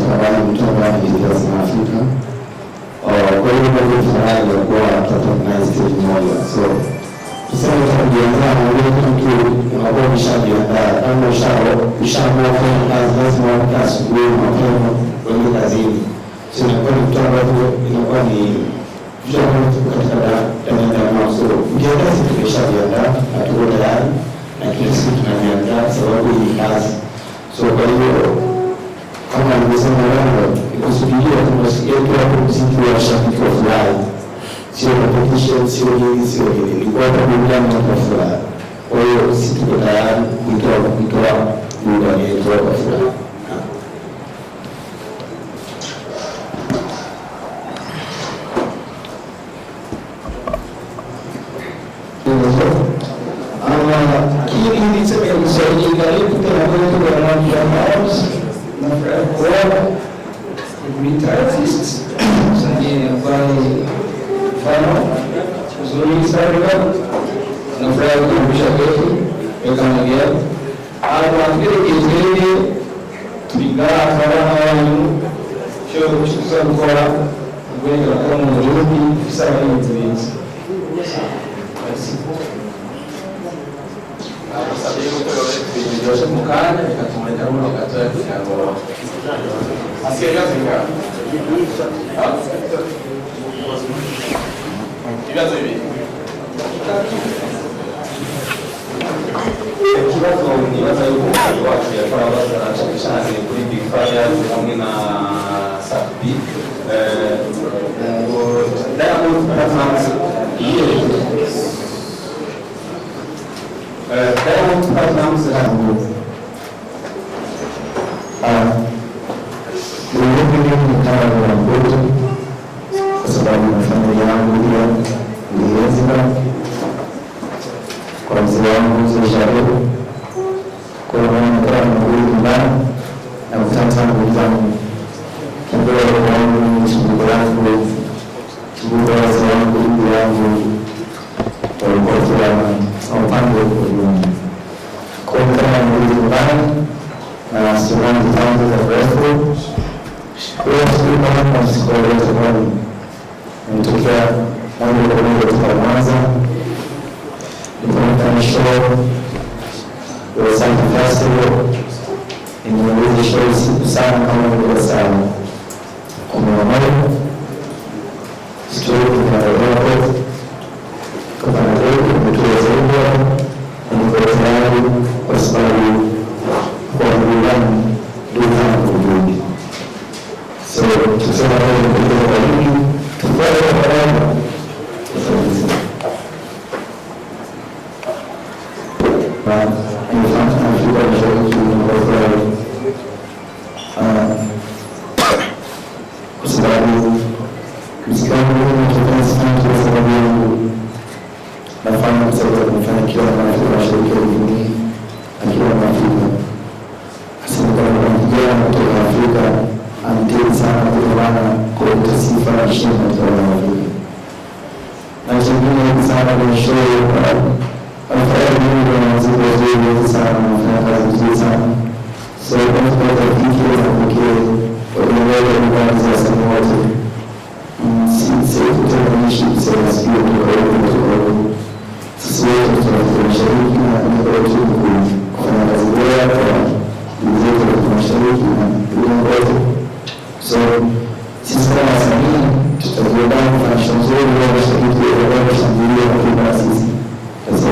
tunabali mtu ambaye anajitia sana Afrika. Kwa hiyo kwa hiyo tunabali ya kuwa tutatangaza stage moja. So tuseme tunajiandaa na ile kitu unakuwa umeshajiandaa. Kama ushaamua kufanya kazi lazima uamke asubuhi mapema uende kazini. So inakuwa ni mtu ambaye inakuwa ni vitu ambavyo katika dada so ukiandaa sisi tumeshajiandaa na tuko tayari na kila siku tunajiandaa sababu hii kazi. So kwa hiyo kama alivyosema Rando, ikusudilia tunasikia tu hapo mziki wa shabiki wa furaha. Sio competition, sio hili, sio hili. Ni kwa sababu burudani na furaha. Kwa hiyo sisi tuko tayari kuitoa burudani yetu kwa furaha. Kini niseme Kiswahili karibu tena kwetu kwa Rangi ya House na furaha kuona great artists msanii ambaye mfano uzuri sana na furaha kumbusha kwetu kama gani au vile kizeni tulingana faraha wangu show kushika kwa kwenda kama mrudi sana ni tuwezi Joseph Mukanya ikatumanya rulo katoa kidogo. Asiye Afrika. Kibazo hivi. Kibazo ni wazo kwa watu ya kwa watu wanashirikishana kwenye big fire pamoja na Safi. Diamond Platnumz Diamond Platnumz ni kama na mboto kwa sababu na familia yangu pia niliweza kwa mzee wangu Zesharu kwa maana kama mwili nyumbani na kutata mwanangu kidogo wangu shughuli yangu shughuli yangu kwa kwa upande kwa kama mwili nyumbani na surround towns of Bristol. Kwa sababu kama msikolo sababu nitokea mambo kwa Mwanza nilifanya show kwa Santa Festival nimeweza show sana kama nilikuwa sana kwa mwanzo story kwa airport kama leo nimetoa zaidi niko tayari kwa sababu kwa burudani duka kurudi. So tuseme leo kwa hili tufanye pamoja. Kwa sababu nafanya msaada kufanikiwa na mashariki ya dunia akiwa na Afrika. Asante kwa vijana kutoka Afrika amteni sana kutokana kwa sifa na heshima kutoka Afrika. Na chingine sana kwa show afadhali Mungu anazidi zaidi sana na kazi nzuri sana. So kwa sababu hiki na pekee kwa wale za samawati sisi tutaishi sana sio kwa sisi tunashiriki na tunajaribu kufanya kazi bora kwa wenzetu wa mashariki na uongozi. So sisi kama wasanii tutajiandaa kufanya show nzuri na mashariki wa kushangilia kwa sisi. Sasa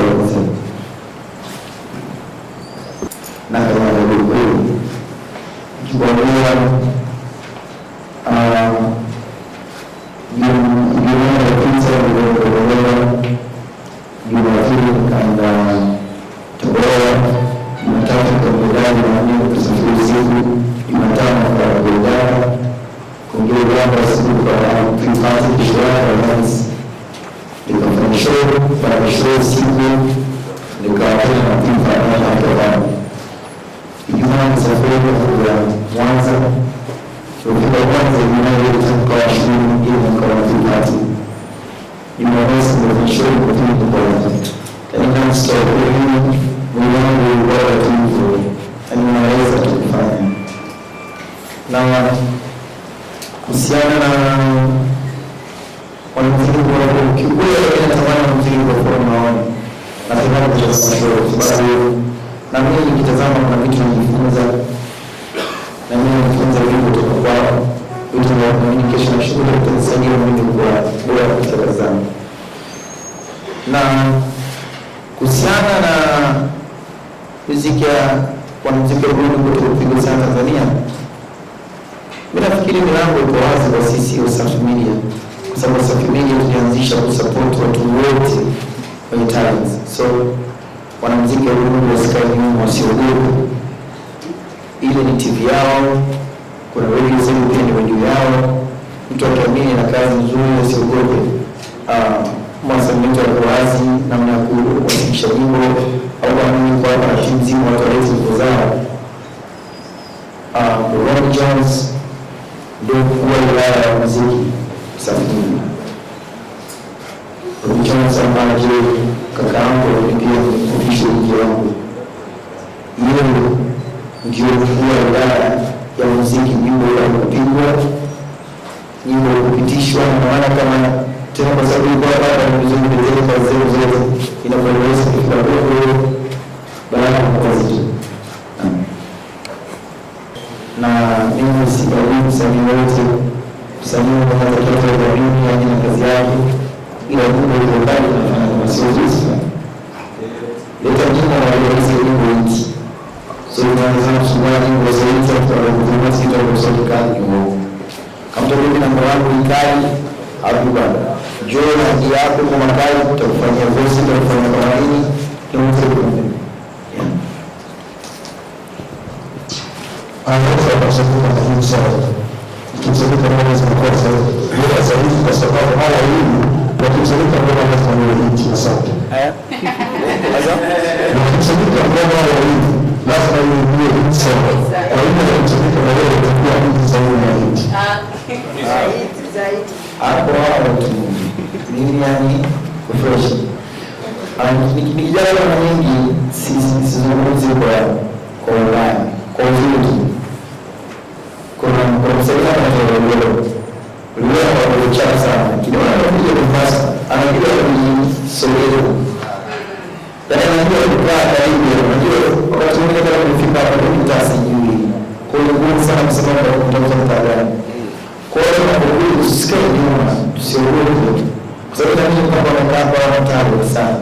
na kama ndio kiboresha na kwa sababu na mimi nikitazama kuna vitu najifunza, na mimi najifunza vitu kutoka kwao, vitu vya communication na shughuli zitanisaidia mimi kuwa bora katika kazi zangu. Na kuhusiana na muziki ya wanamuziki wa Burundi kutoka kupigwa sana Tanzania, mimi nafikiri milango iko wazi kwa sisi Wasafi Media, kwa sababu Wasafi Media tulianzisha kusupport watu wote wenye talents. So wanamuziki wa Burundi wasikae nyuma, wasiogope. Ile ni TV yao, kuna radio zetu pia ni radio yao. Mtu akiamini na kazi nzuri asiogope. Mwasamito wa wazi namna ya kuwasilisha nyimbo au kuamini kwa hapa na timu nzima watu walezi nguo zao. Ronnie Jones ndio mkuu wa wilaya ya muziki Wasafi Media. Ronnie Jones ambaye kaka yangu pia ni official mke wangu. Yeye ndio mkuu wa wilaya ya muziki, nyimbo ya kupigwa, nyimbo kupitishwa, na maana kama tena kwa sababu kwa hapa ni mzungu ndio kwa zote inavyoweza kufika huko baada ya kazi tu. Na mimi sibawi msanii wote, msanii mmoja kutoka kwa dunia na kazi yake, ila Mungu ndio bali anafanya kama sio sisi. Leta jina la Yesu Mungu wetu. So tunaanza kusubiri kwa sababu tutakuwa sisi tunasoma kazi hiyo. Kama mimi na mwanangu ikali hapo bwana. Joy hadi yako kwa makali tutakufanyia voice, tutakufanyia kwa nini? Tunaweza anaweza kusaidia kwa hiyo sawa. Tuseme kama hizo kwa sababu bila zaidi kwa sababu haya hii kwa tuseme kama lazima ni hii sawa. Sasa tuseme kama haya hii lazima ni hii sawa. Kwa hiyo tuseme kama leo tutakuwa hii sawa na hii. zaidi. Hapo tu. Mimi yani fresh. Nikijana na nyingi sizungumzi kwa Ulaya. Kwa uzuri. Kuna msaidia na leo. Leo kwa kuchapa sana. Kidogo anakuja kufasa. Anakuja kunisogeza. Yaani anajua kukaa karibu. Unajua wakati mwingine kama kufika hapa ndio nitasijui. Kwa hiyo ngumu sana kusema kwa kutafuta mtaalamu. Kwa hiyo tunapokuja tusikae nyuma, tusiogope. Kwa sababu tunajua kwamba wanataka wataalamu sana.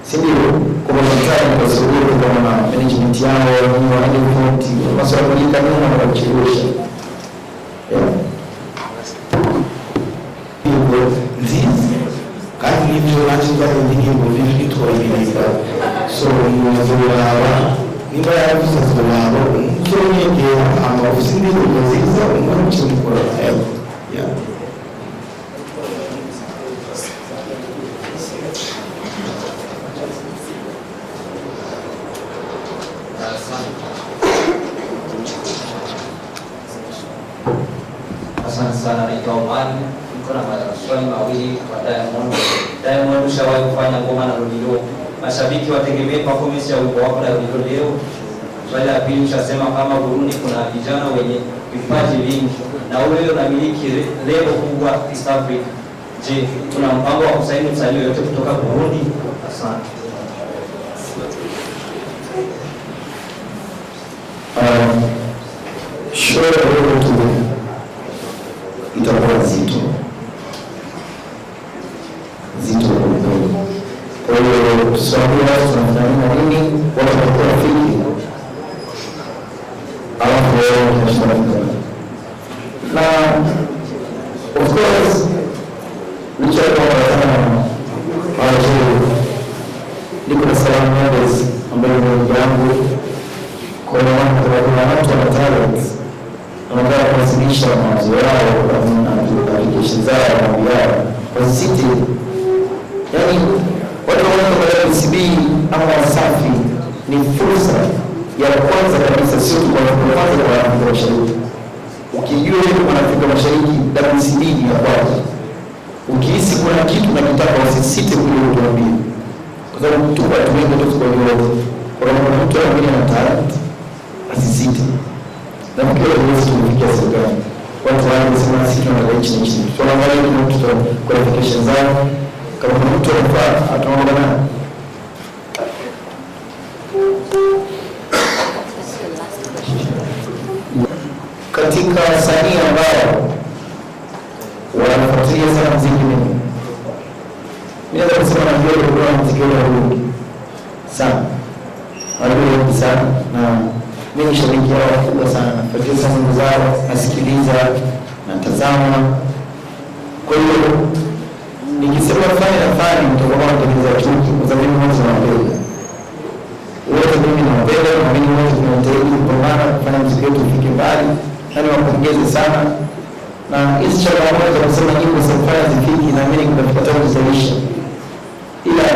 Si ndio? Kwa mtaalamu kwa sababu kama management yao ni waende koti, masuala ya kanuni na kuchelewesha. Kazi hivyo lazima ndio ndio kitu kwa hivi. So ni mbaya kabisa sana. Sio nyingi ama ofisini ndio ziza mwanzo kwa yeah. Asante sana naitwa Omar. Niko na maswali mawili kwa Diamond. Diamond, ushawahi kufanya ngoma na Rodilo? Mashabiki wategemee performance ya wimbo wako na Rodilo leo. Swali la pili, ushasema kama Burundi kuna vijana wenye vipaji vingi na wewe unamiliki lebo kubwa East Africa. Je, kuna mpango wa kusaini msanii yote kutoka Burundi? Asante. Show tu itakuwa zito kweli. Kwa hiyo tusawia tunafanya nini, watu watakuwa rafiki, alafu wao tunashirikiana na of course licha ya kwamba niko na Salamu Mendes ambaye ni ndugu yangu. Kwa hiyo watu wana talent, wanataka kuwasilisha mawazo yao na application zao na biashara wasiti. Yaani watu wanaona kwa CB ama Wasafi ni fursa ya kwanza kabisa, sio kwa kwanza kwa Afrika Mashariki. Ukijua wewe kwa Afrika Mashariki WCB ni ya kwanza. Ukihisi kuna kitu unataka usisite kule utuambie. Kwa sababu tu watu wengi ndio kwa hiyo kwa kuna mtu ambaye ana talent asisite. Na mkiwa huwezi kufikia serikali. Watu wanasema sisi tunataka nchi. Tunaangalia ni mtu qualifications zao. Kama mtu anafaa ataomba na katika wasanii ambao wanafuatilia sana muziki mimi naweza kusema na vile kwa muziki huu sana wengi sana, na mimi shabiki wao kubwa sana, nafuatilia sana nyimbo zao, nasikiliza, natazama. Kwa hiyo nikisema nafanya mtokao wa kutengeneza chuki, kwa sababu mimi mwanzo napenda wote, mimi nawapenda na mimi wote tunajitahidi kupambana kufanya muziki wetu ufike mbali, na niwapongeze sana. Na hizi changamoto za kusema nyimbo zifanye zifiki, na mimi nikapata kuzalisha, ila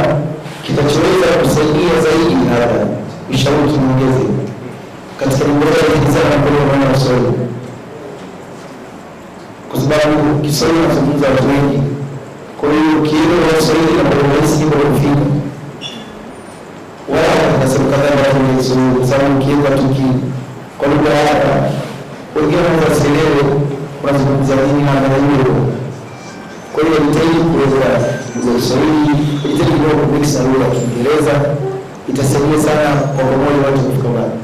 kitachoweza kusaidia zaidi labda ushauri tuongeze katika nyimbo hizi sana kwa maana ya Kiswahili, kwa sababu Kiswahili kinazungumza watu wengi. Kwa hiyo kielewa Kiswahili na kwa urahisi nyimbo kufika wala nasema kadhaa watu wengi, kwa sababu kielewa tuki kwa lugha yako wengine wanaselewe wanazungumza nini na hiyo. Kwa hiyo nitaidi kuweza Kiswahili nitaidi kuweza mix na lugha ya Kiingereza, itasaidia sana kwa pamoja watu kufika mbali.